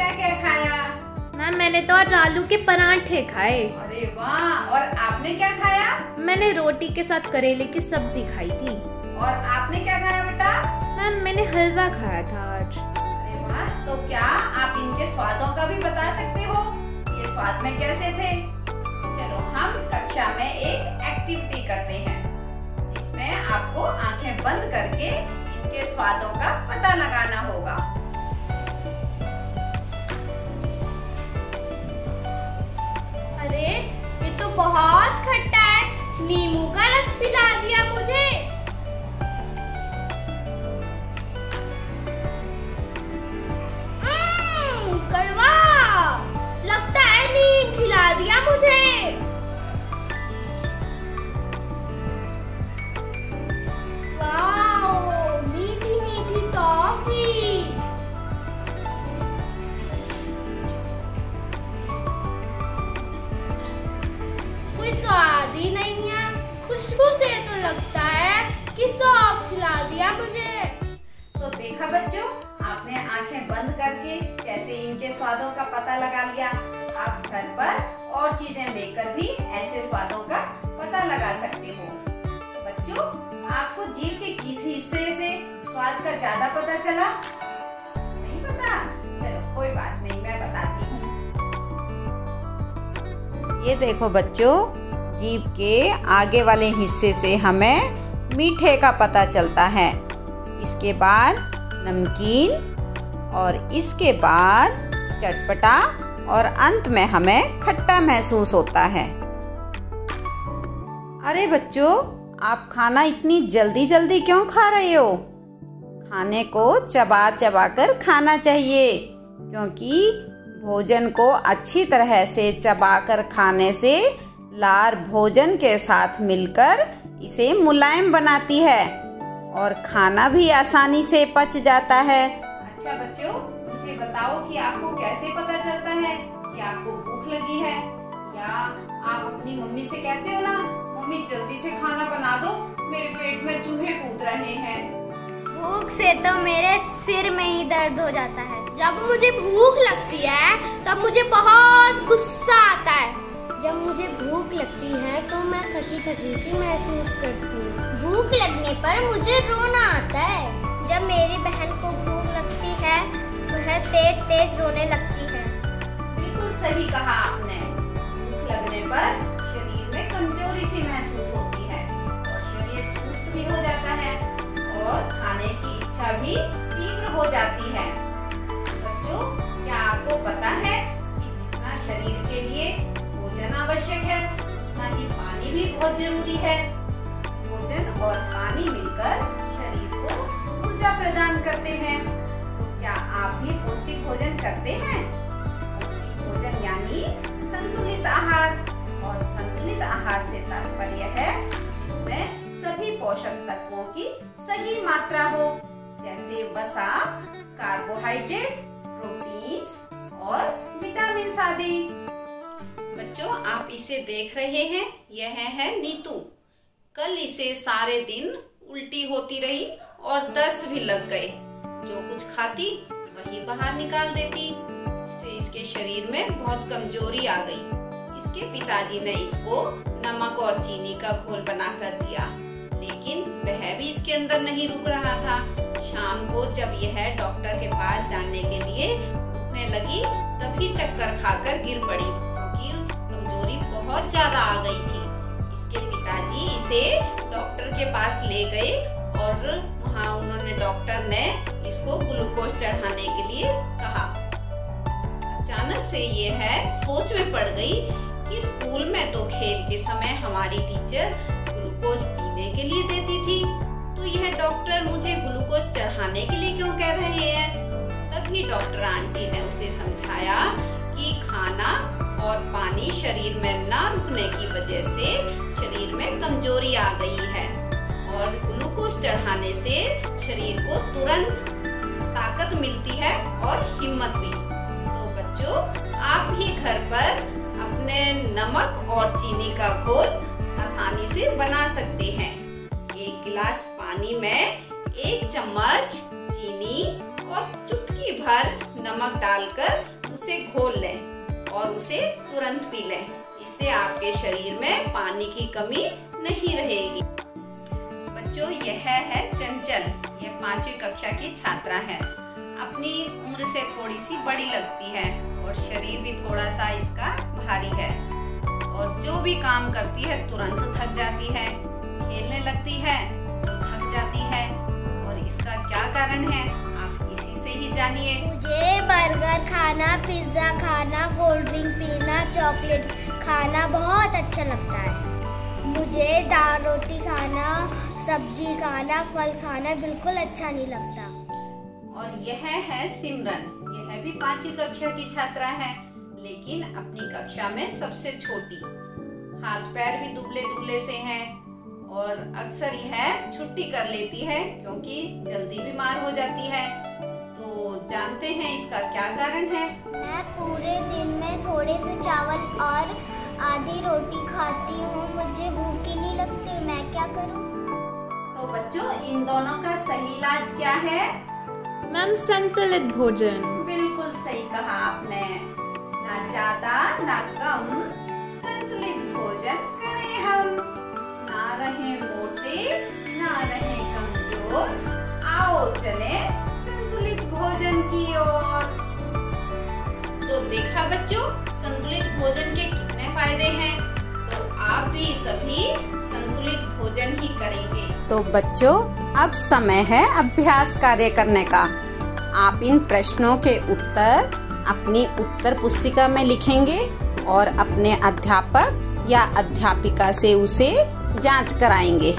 क्या क्या खाया? मैम मैंने तो आज आलू के परांठे खाए। अरे वाह! और आपने क्या खाया? मैंने रोटी के साथ करेले की सब्जी खाई थी। और आपने क्या खाया बेटा? मैम मैंने हलवा खाया था आज। अरे वाह! तो क्या आप इनके स्वादों का भी बता सकते हो? ये स्वाद में कैसे थे? चलो हम कक्षा में एक एक्टिविटी करते हैं जिसमें आपको आंखें बंद करके इनके स्वादों का पता लगाना होगा। अरे ये तो बहुत खट्टा है, नींबू का रस पिला दिया मुझे। कड़वा लगता है, नींद खिला दिया मुझे। वाओ, मीठी मीठी टॉफी। कोई स्वाद ही नहीं है, खुशबू से तो लगता है कि सौंफ खिला दिया मुझे। तो देखा बच्चों, आपने आंखें बंद करके कैसे इनके स्वादों का पता लगा लिया। आप घर पर और चीजें लेकर भी ऐसे स्वादों का पता लगा सकते हो। तो बच्चों, आपको जीभ के किस हिस्से से स्वाद का ज्यादा पता चला? नहीं पता? चलो कोई बात नहीं, मैं बताती हूँ। ये देखो बच्चों, जीभ के आगे वाले हिस्से से हमें मीठे का पता चलता है। इसके बाद नमकीन और इसके बाद चटपटा और अंत में हमें खट्टा महसूस होता है। अरे बच्चों, आप खाना इतनी जल्दी जल्दी क्यों खा रहे हो? खाने को चबा चबा कर खाना चाहिए, क्योंकि भोजन को अच्छी तरह से चबा कर खाने से लार भोजन के साथ मिलकर इसे मुलायम बनाती है और खाना भी आसानी से पच जाता है। अच्छा बच्चों, मुझे बताओ कि आपको कैसे पता चलता है कि आपको भूख लगी है? या आप अपनी मम्मी से कहते हो ना, मम्मी जल्दी से खाना बना दो, मेरे पेट में चूहे कूद रहे हैं। भूख से तो मेरे सिर में ही दर्द हो जाता है। जब मुझे भूख लगती है तब मुझे बहुत गुस्सा आता है। जब मुझे भूख लगती है तो मैं थकी थकी सी महसूस करती हूँ। भूख लगने पर मुझे रोना आता है। जब मेरी बहन को भूख लगती है वह तेज तेज रोने लगती है। बिल्कुल सही कहा आपने। भूख लगने पर शरीर में कमजोरी सी महसूस होती है और शरीर सुस्त भी हो जाता है और खाने की इच्छा भी तीव्र हो जाती है। बच्चों, क्या आपको पता है कि जितना शरीर के लिए भोजन आवश्यक है, उतना ही पानी भी बहुत जरूरी है। भोजन और पानी मिलकर शरीर को ऊर्जा प्रदान करते हैं। तो क्या आप भी पौष्टिक भोजन करते हैं? पौष्टिक भोजन यानी संतुलित आहार, और संतुलित आहार से तात्पर्य है जिसमें सभी पोषक तत्वों की सही मात्रा हो, जैसे वसा, कार्बोहाइड्रेट, प्रोटीन्स और विटामिन आदि। बच्चों, आप इसे देख रहे हैं, यह है नीतू। कल इसे सारे दिन उल्टी होती रही और दस्त भी लग गए। जो कुछ खाती वही बाहर निकाल देती। इससे इसके शरीर में बहुत कमजोरी आ गई। इसके पिताजी ने इसको नमक और चीनी का घोल बनाकर दिया, लेकिन वह भी इसके अंदर नहीं रुक रहा था। शाम को जब यह डॉक्टर के पास जाने के लिए उठने लगी, तभी चक्कर खाकर गिर पड़ी, क्योंकि कमजोरी बहुत ज्यादा आ गई थी। इसके पिताजी इसे डॉक्टर के पास ले गए और वहाँ डॉक्टर ने इसको ग्लूकोज चढ़ाने के लिए कहा। अचानक से ये है सोच में पड़ गई कि स्कूल में तो खेल के समय हमारी टीचर ग्लूकोज पीने के लिए देती थी, तो यह डॉक्टर मुझे ग्लूकोज चढ़ाने के लिए क्यों कह रहे हैं? तभी डॉक्टर आंटी ने उसे समझाया कि खाना और पानी शरीर में ना रुकने की वजह से शरीर में कमजोरी आ गई है और ग्लूकोज चढ़ाने से शरीर को तुरंत ताकत मिलती है और हिम्मत भी। तो बच्चों, आप भी घर पर अपने नमक और चीनी का घोल आसानी से बना सकते हैं। 1 गिलास पानी में 1 चम्मच चीनी और चुटकी भर नमक डालकर उससे घोल लें और उसे तुरंत पी लें। इससे आपके शरीर में पानी की कमी नहीं रहेगी। बच्चों, यह है चंचल। यह 5वीं कक्षा की छात्रा है। अपनी उम्र से थोड़ी सी बड़ी लगती है और शरीर भी थोड़ा सा इसका भारी है और जो भी काम करती है तुरंत थक जाती है। खेलने लगती है तो थक जाती है और इसका क्या कारण है आप इसी से ही जानिए। मुझे बर्गर खाना, पिज्जा खाना, कोल्ड ड्रिंक पीना, चॉकलेट खाना बहुत अच्छा लगता है। मुझे दाल रोटी खाना, सब्जी खाना, फल खाना बिल्कुल अच्छा नहीं लगता। और यह है सिमरन। यह भी 5वीं कक्षा की छात्रा है, लेकिन अपनी कक्षा में सबसे छोटी। हाथ पैर भी दुबले दुबले से हैं और अक्सर यह छुट्टी कर लेती है क्योंकि जल्दी बीमार हो जाती है। तो जानते हैं इसका क्या कारण है? मैं पूरे दिन में थोड़े से चावल और आधी रोटी खाती हूँ। मुझे भूख ही नहीं लगती, मैं क्या करूँ? तो बच्चों, इन दोनों का सही इलाज क्या है? मैम, संतुलित भोजन। बिल्कुल सही कहा आपने। ना ज्यादा ना कम, संतुलित भोजन करें हम। ना रहे मोटे ना रहे कमजोर, आओ चले संतुलित भोजन की ओर। तो देखा बच्चों, संतुलित भोजन के कितने फायदे हैं। तो आप भी सभी संतुलित भोजन ही करेंगे। तो बच्चों, अब समय है अभ्यास कार्य करने का। आप इन प्रश्नों के उत्तर अपनी उत्तर पुस्तिका में लिखेंगे और अपने अध्यापक या अध्यापिका से उसे जांच कराएंगे।